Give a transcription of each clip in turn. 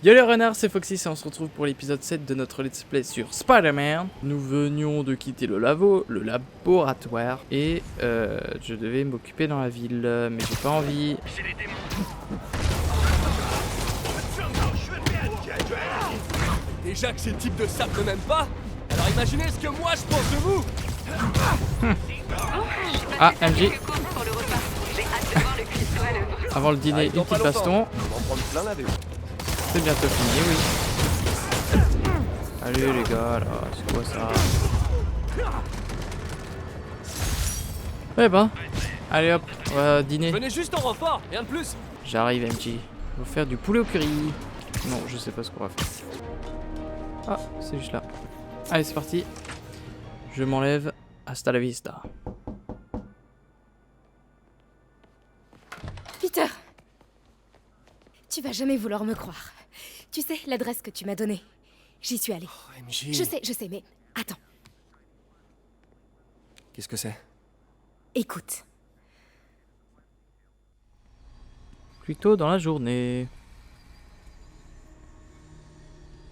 Yo les renards, c'est Foxys et on se retrouve pour l'épisode 7 de notre let's play sur Spider-Man. Nous venions de quitter le laboratoire et je devais m'occuper dans la ville, mais j'ai pas envie. Déjà que ces types de sable ne m'aiment pas, alors imaginez ce que moi je pense de vous. Ah, MJ. Avant le dîner, une petite baston. On va en prendre plein la vue. C'est bientôt fini, oui. Allez les gars, là, c'est quoi ça? Eh ben, allez hop, on va dîner. Venez juste en renfort, rien de plus. J'arrive MJ. On va faire du poulet au curry. Non, je sais pas ce qu'on va faire. Ah, c'est juste là. Allez, c'est parti. Je m'enlève. Hasta la vista. Peter! Tu vas jamais vouloir me croire. Tu sais, l'adresse que tu m'as donnée. J'y suis allée. Oh, MJ. Je sais, mais attends. Qu'est-ce que c'est? Écoute. Plutôt dans la journée.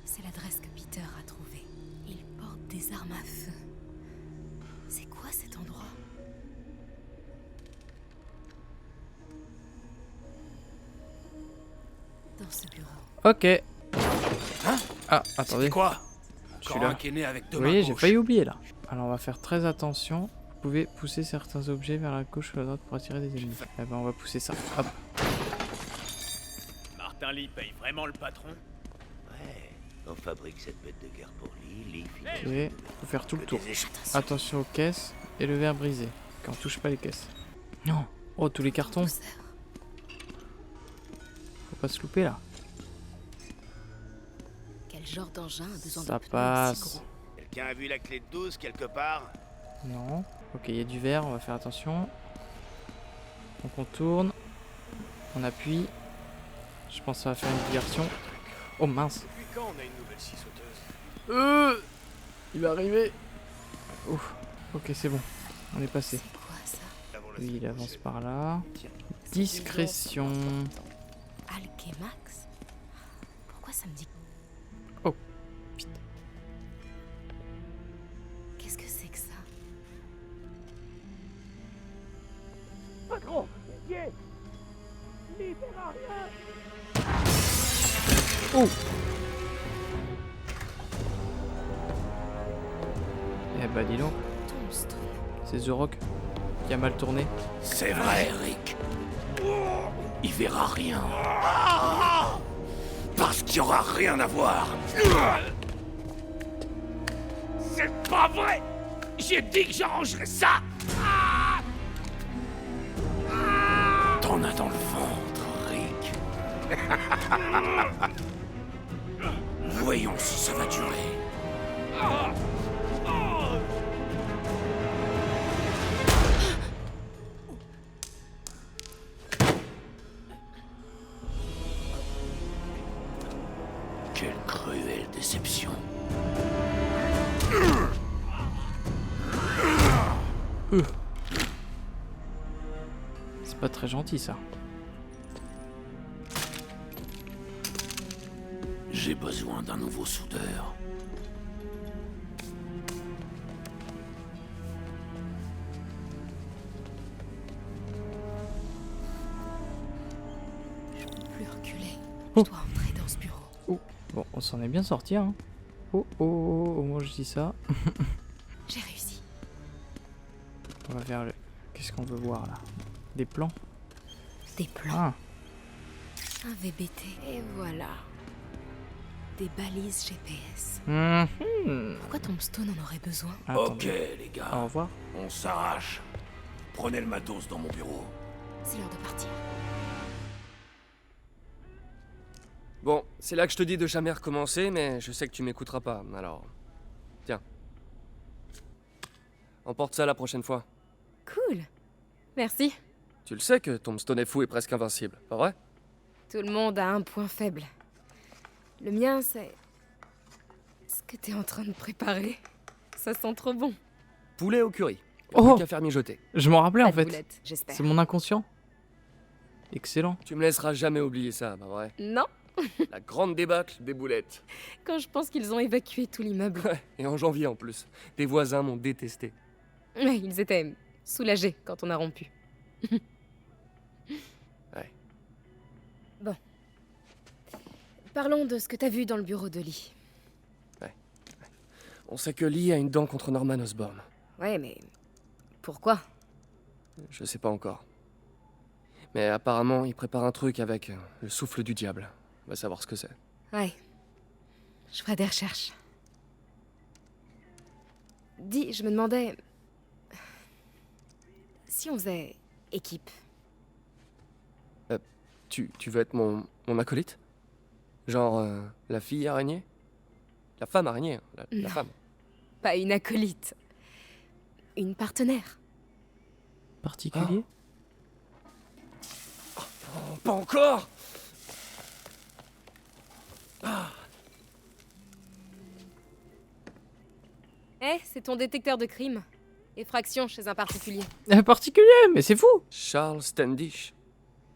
C'est l'adresse que Peter a trouvée. Il porte des armes à feu. C'est quoi cet endroit? Dans ce bureau. Ok. Hein? Ah, attendez. C'est quoi? Je suis Encore là. un qui est né avec deux Vous mains voyez, j'ai gauches. failli oublier là. Alors on va faire très attention. Vous pouvez pousser certains objets vers la gauche ou la droite pour attirer des ennemis. Eh ben on va pousser ça. Hop. Martin Lee paye vraiment le patron? Ouais, on fabrique cette bête de guerre pour lui, Ok. Faut faire tout le tour. Attention aux caisses et le verre brisé. Quand on touche pas les caisses. Non. Oh, tous les cartons. Douceur. Faut pas se louper là. Quel genre d'engin a besoin Ça de pneus passe. aussi gros? Quelqu'un a vu la clé de 12 quelque part? Non. Ok, il y a du verre, on va faire attention. Donc on tourne. On appuie. Je pense que ça va faire une diversion. Oh mince. Depuis quand on a une nouvelle scie sauteuse? Il va arriver. Ouf. Ok, c'est bon. On est passé. C'est quoi ça? Lui, il avance par là. Discrétion. Alchemax? Pourquoi ça me dit... Oh, putain. Qu'est-ce que c'est que ça? Oh. Eh bah dis donc, Tombstone. c'est The Rock qui a mal tourné. C'est vrai, Rick. Il verra rien. Parce qu'il y aura rien à voir. C'est pas vrai. J'ai dit que j'arrangerais ça. T'en as dans le ventre, Rick. Voyons si ça va durer. Quelle cruelle déception. C'est pas très gentil ça. J'ai besoin d'un nouveau soudeur. Je peux plus reculer. Oh. Je dois entrer dans ce bureau. Oh. Bon, on s'en est bien sorti hein. Oh oh, au moins je dis ça. J'ai réussi. On va vers le... Qu'est-ce qu'on veut voir là? Des plans? Des plans. Ah. Un VBT. Et voilà. Des balises GPS. Mhm. Pourquoi Tombstone en aurait besoin? Ok, Attendez. les gars. Au revoir. On s'arrache. Prenez le matos dans mon bureau. C'est l'heure de partir. Bon, c'est là que je te dis de jamais recommencer, mais je sais que tu m'écouteras pas, alors... Tiens. Emporte ça la prochaine fois. Cool. Merci. Tu le sais que Tombstone est fou et presque invincible, pas vrai? Tout le monde a un point faible. Le mien, c'est... ce que t'es en train de préparer. Ça sent trop bon. Poulet au curry. Oh. Plus qu'à faire mijoter. Je m'en rappelais Pas en de fait. boulettes, j'espère. C'est mon inconscient. Excellent. Tu me laisseras jamais oublier ça, pas vrai? Non, La grande débâcle des boulettes. Quand je pense qu'ils ont évacué tout l'immeuble. Ouais, et en janvier en plus. Tes voisins m'ont détesté. Ouais, ils étaient soulagés quand on a rompu. Ouais. Bon. Parlons de ce que t'as vu dans le bureau de Lee. On sait que Lee a une dent contre Norman Osborn. Ouais, mais... pourquoi? Je sais pas encore. Mais apparemment, il prépare un truc avec le souffle du diable. On va savoir ce que c'est. Ouais. Je ferai des recherches. Dis, je me demandais... si on faisait équipe. Tu veux être mon acolyte? Genre la fille araignée? La femme araignée, la Non. femme. Pas une acolyte. Une partenaire. Particulier? Oh, pas encore! Eh, c'est ton détecteur de crime. Effraction chez un particulier. Particulier, mais c'est fou! Charles Standish.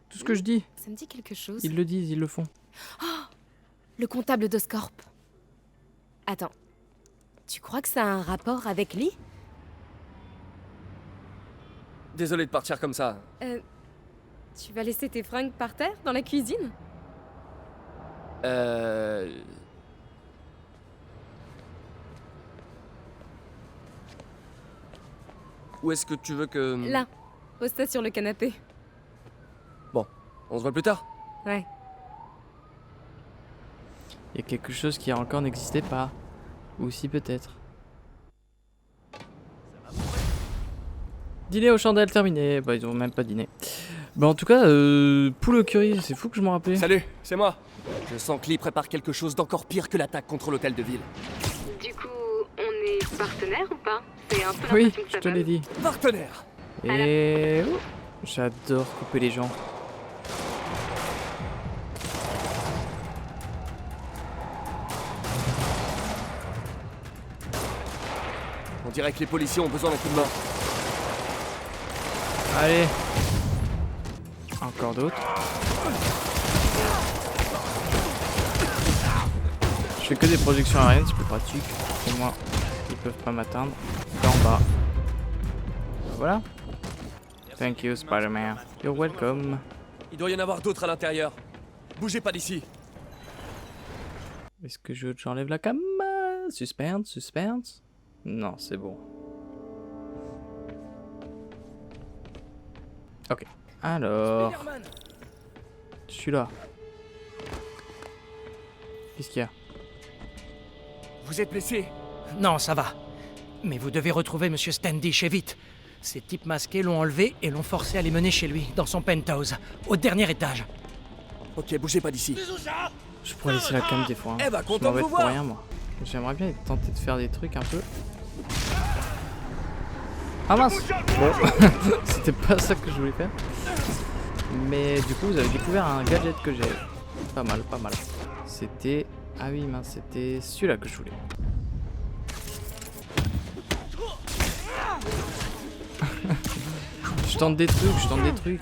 Tout ce que je dis, Ça me dit quelque chose. ils le disent, ils le font. Le comptable d'Oscorp. Attends. Tu crois que ça a un rapport avec Lee? Désolé de partir comme ça. Tu vas laisser tes fringues par terre dans la cuisine? Où est-ce que tu veux que... Là. Pose-toi sur le canapé. On se voit plus tard? Ouais. Il y a quelque chose qui encore n'existait pas. Ou si peut-être. Dîner aux chandelles terminé. Bah ils ont même pas dîné. Bah en tout cas, poule au curry, c'est fou que je m'en rappelais. Salut, c'est moi. Je sens que Lee prépare quelque chose d'encore pire que l'attaque contre l'hôtel de ville. Du coup, on est partenaires ou pas? C'est un peu Oui, l'impression que je ça te donne. l'ai dit. Partenaire! Et... oh, j'adore couper les gens. On dirait que les policiers ont besoin d'un coup de main. Allez. Encore d'autres. Je fais que des projections aériennes, c'est plus pratique. Au moins, ils peuvent pas m'atteindre. D'en bas. Voilà. Thank you, Spider-Man. You're welcome. Il doit y en avoir d'autres à l'intérieur. Bougez pas d'ici. Est-ce que j'enlève la cam? Suspense, suspense. Non, c'est bon. Ok. Alors... je suis là. Qu'est-ce qu'il y a? Vous êtes blessé? Non, ça va. Mais vous devez retrouver Monsieur Standish et vite. Ces types masqués l'ont enlevé et l'ont forcé à les mener chez lui, dans son penthouse, au dernier étage. Ok, bougez pas d'ici. Je pourrais laisser la cam des fois. Hein. Eh bah, Je content de m'embête vous pour voir. rien, moi. J'aimerais bien tenter de faire des trucs un peu. Ah mince. Bon, c'était pas ça que je voulais faire. Mais du coup, vous avez découvert un gadget que j'ai. Pas mal, pas mal. C'était... ah oui, mince, c'était celui-là que je voulais. Je tente des trucs, je tente des trucs.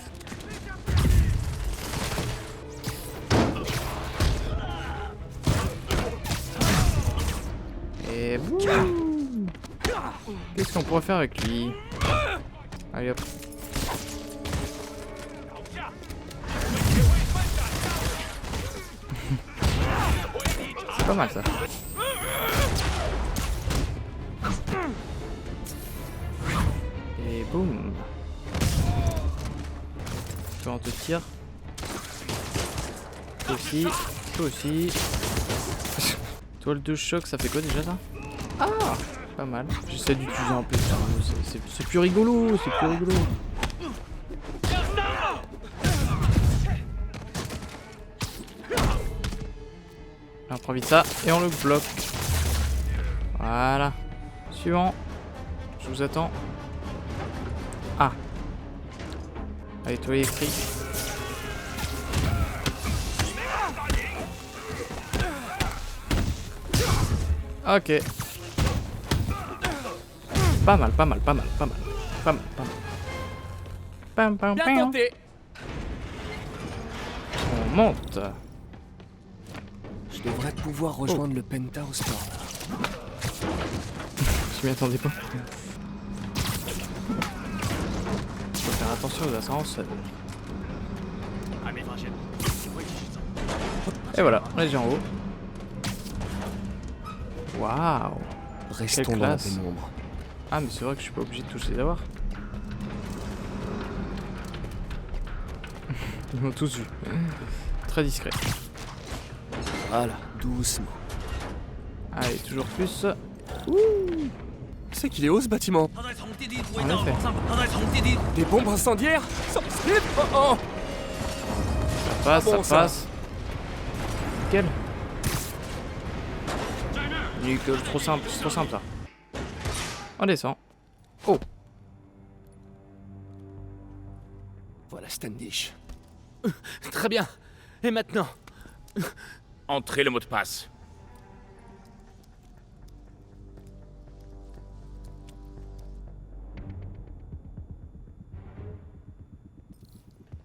Et boum. Qu'est-ce qu'on pourrait faire avec lui? Allez hop. C'est pas mal ça. Et boum. Toi on te tire. Toi aussi. Toi aussi. Toile de choc, ça fait quoi déjà ça? Ah, pas mal. J'essaie d'utiliser un peu ça. C'est plus rigolo, c'est plus rigolo. On prend vite ça et on le bloque. Voilà. Suivant. Je vous attends. Ah. Allez, toi électrique. Ok. Pas mal, pas mal, pas mal, pas mal. Pas mal, pas mal. Pam, pam, Bien pam. tenté. On monte. devrais pouvoir rejoindre le penthouse par là. Je m'y attendais pas. Faut faire attention aux ascenseurs. Ah mais Virgin, c'est moi qui suis ça. Et voilà, on est déjà en haut. Waouh. Restons Quelle dans la classe. pénombre. Ah mais c'est vrai que je suis pas obligé de tous les avoir. Ils m'ont tous vu. Très discret. Voilà, doucement. Allez, toujours plus. C'est qu'il est haut ce bâtiment. En effet. Des bombes incendiaires. Sans slip. Oh oh. Ça passe, Bon, ça ça. passe. Nickel. Nickel, trop simple, c'est trop simple ça. On descend. Oh. Voilà Standish. Très bien. Et maintenant? Entrez le mot de passe.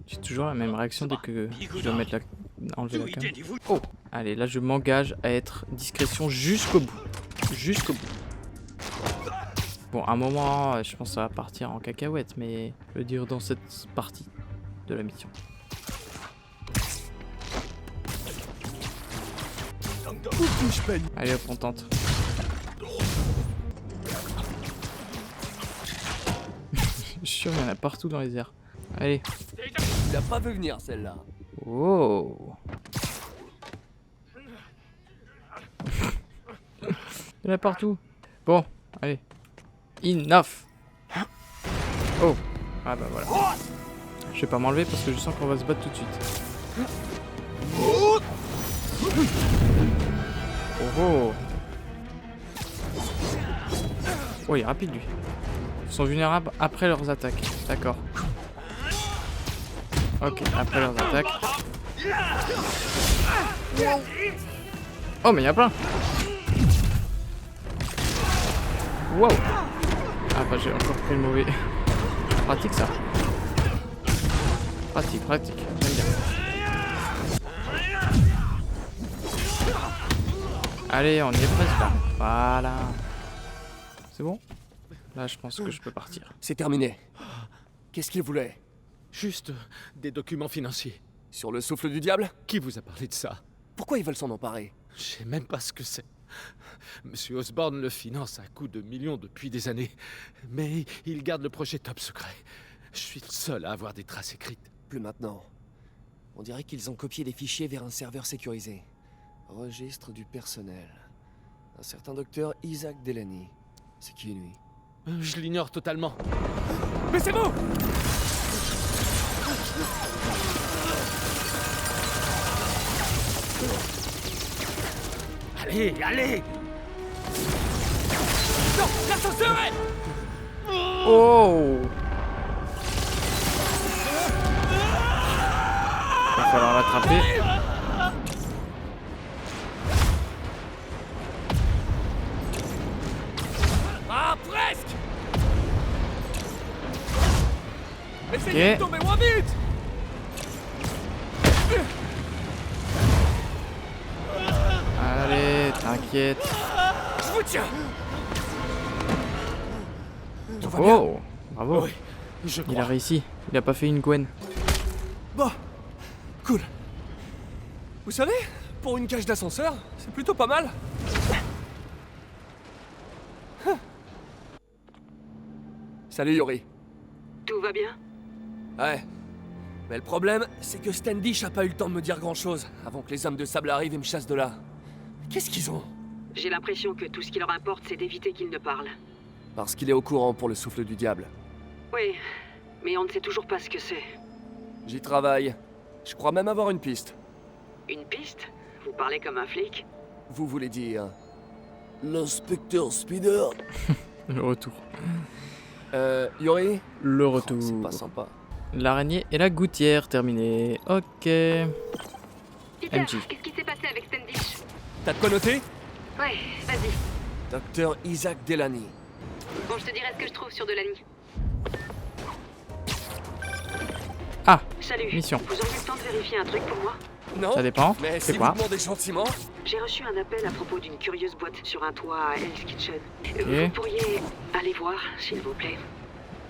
J'ai toujours la même réaction dès que je dois mettre enlever la cam. Vous Oh. Allez, là je m'engage à être discrétion jusqu'au bout. Jusqu'au bout. Bon, à un moment, je pense que ça va partir en cacahuète, mais je veux dire dans cette partie de la mission. Allez hop, on tente. Je suis sûr, il y en a partout dans les airs. Allez. Tu l'as pas vu venir celle-là. Oh. Il y en a partout. Bon, allez. Enough. Oh. Ah bah voilà. Je vais pas m'enlever parce que je sens qu'on va se battre tout de suite. Oh oh. Oh, il est rapide lui. Ils sont vulnérables après leurs attaques. D'accord. Ok, après leurs attaques. Oh mais il y a plein. Wow. Ah bah j'ai encore pris le mauvais. Pratique ça. Pratique, pratique. J'aime bien. Allez, on y est presque là. Voilà. C'est bon? Là je pense que je peux partir. C'est terminé. Qu'est-ce qu'il voulait? Juste des documents financiers. Sur le souffle du diable? Qui vous a parlé de ça? Pourquoi ils veulent s'en emparer? Je sais même pas ce que c'est. Monsieur Osborne le finance à coups de millions depuis des années. Mais il garde le projet top secret. Je suis le seul à avoir des traces écrites. Plus maintenant. On dirait qu'ils ont copié les fichiers vers un serveur sécurisé. Registre du personnel. Un certain docteur Isaac Delaney. C'est qui lui? Je l'ignore totalement. Mais c'est vous! Allez, allez! Non! L'ascenseur est... Oh! Va falloir l'attraper. Ah, presque! Essayez de tomber moins vite! Allez, t'inquiète. Je vous tiens! Tout va bien? Oh! Bravo. Oui, je Il a crois. réussi. Il a pas fait une Gwen. Bon, cool. Vous savez, pour une cage d'ascenseur, c'est plutôt pas mal. Salut Yori. Tout va bien? Ouais. Mais le problème, c'est que Standish a pas eu le temps de me dire grand-chose avant que les hommes de sable arrivent et me chassent de là. Qu'est-ce qu'ils ont? J'ai l'impression que tout ce qui leur importe, c'est d'éviter qu'ils ne parlent. Parce qu'il est au courant pour le souffle du diable. Oui, mais on ne sait toujours pas ce que c'est. J'y travaille. Je crois même avoir une piste. Une piste? Vous parlez comme un flic? Vous voulez dire... l'inspecteur Spider? Le retour. Yori? Le Oh, retour. c'est pas sympa. L'araignée et la gouttière, terminé. Ok. Peter, MJ. qu'est-ce qui s'est passé avec Standish? T'as de quoi noter? Ouais, vas-y. Docteur Isaac Delaney. Bon, je te dirai ce que je trouve sur Delaney. Ah, Salut. mission. Vous auriez le temps de vérifier un truc pour moi? Non? Ça dépend. Mais C'est si quoi? vous demandez gentiment, J'ai reçu un appel à propos d'une curieuse boîte sur un toit à Hell's Kitchen. Ok. Vous pourriez aller voir, s'il vous plaît.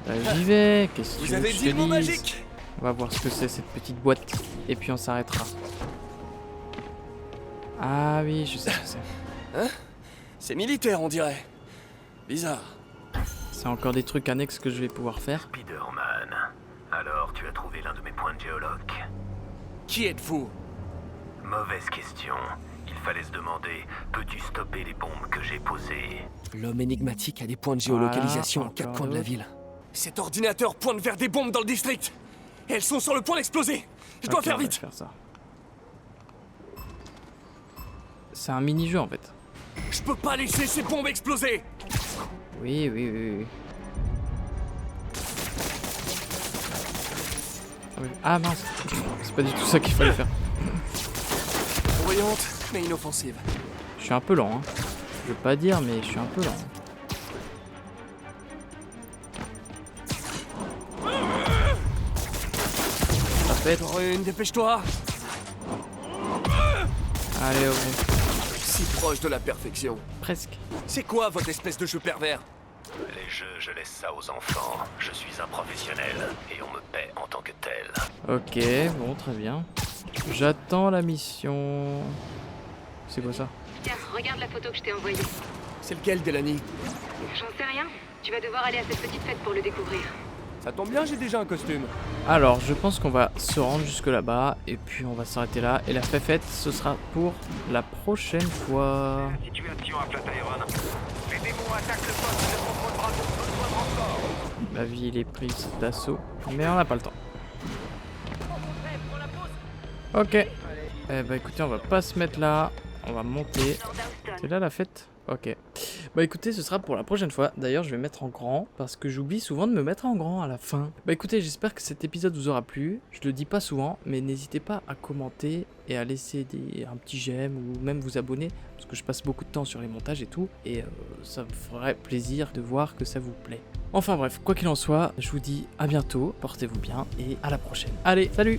Bah, j'y vais. Qu'est-ce que tu Vous veux avez que je dit le mot te dise? magique? On va voir ce que c'est cette petite boîte. Et puis on s'arrêtera. Ah oui, je sais ce que c'est. Hein? C'est militaire, on dirait. Bizarre. C'est encore des trucs annexes que je vais pouvoir faire. Spider-Man, alors tu as trouvé l'un de mes points de géologue. Qui êtes-vous? Mauvaise question. Il fallait se demander, peux-tu stopper les bombes que j'ai posées? L'homme énigmatique a des points de géolocalisation Voilà, aux 4 encore coins de la d'autres. ville. Cet ordinateur pointe vers des bombes dans le district. Et elles sont sur le point d'exploser. Je dois Ok, faire on va vite. faire ça. C'est un mini-jeu en fait. Je peux pas laisser ces bombes exploser. Oui, oui, oui, oui. Ah oui. Ah mince, c'est pas du tout ça qu'il fallait faire. Bruyante, mais inoffensive. Je suis un peu lent, hein. Je veux pas dire, mais je suis un peu lent. Ça pète. Brune, dépêche-toi. Allez, au bout. Si proche de la perfection. Presque. C'est quoi votre espèce de jeu pervers? Les jeux, je laisse ça aux enfants. Je suis un professionnel et on me paie en tant que tel. Ok, bon, très bien. J'attends la mission. C'est quoi ça? Tiens, regarde la photo que je t'ai envoyée. C'est lequel, Delaney? J'en sais rien. Tu vas devoir aller à cette petite fête pour le découvrir. Ça tombe bien, j'ai déjà un costume. Alors, je pense qu'on va se rendre jusque là-bas et puis on va s'arrêter là. Et la fête, ce sera pour la prochaine fois. Situation à Flatiron. Les démons attaquent le poste de contrôle Bravo. Besoin de renfort. La ville est prise d'assaut, mais on n'a pas le temps. Ok. Eh bah écoutez, on va pas se mettre là. On va monter. C'est là la fête? Ok. Bah écoutez, ce sera pour la prochaine fois. D'ailleurs, je vais mettre en grand parce que j'oublie souvent de me mettre en grand à la fin. Bah écoutez, j'espère que cet épisode vous aura plu. Je le dis pas souvent, mais n'hésitez pas à commenter et à laisser un petit j'aime ou même vous abonner parce que je passe beaucoup de temps sur les montages et tout. Et ça me ferait plaisir de voir que ça vous plaît. Enfin bref, quoi qu'il en soit, je vous dis à bientôt, portez-vous bien et à la prochaine. Allez, salut!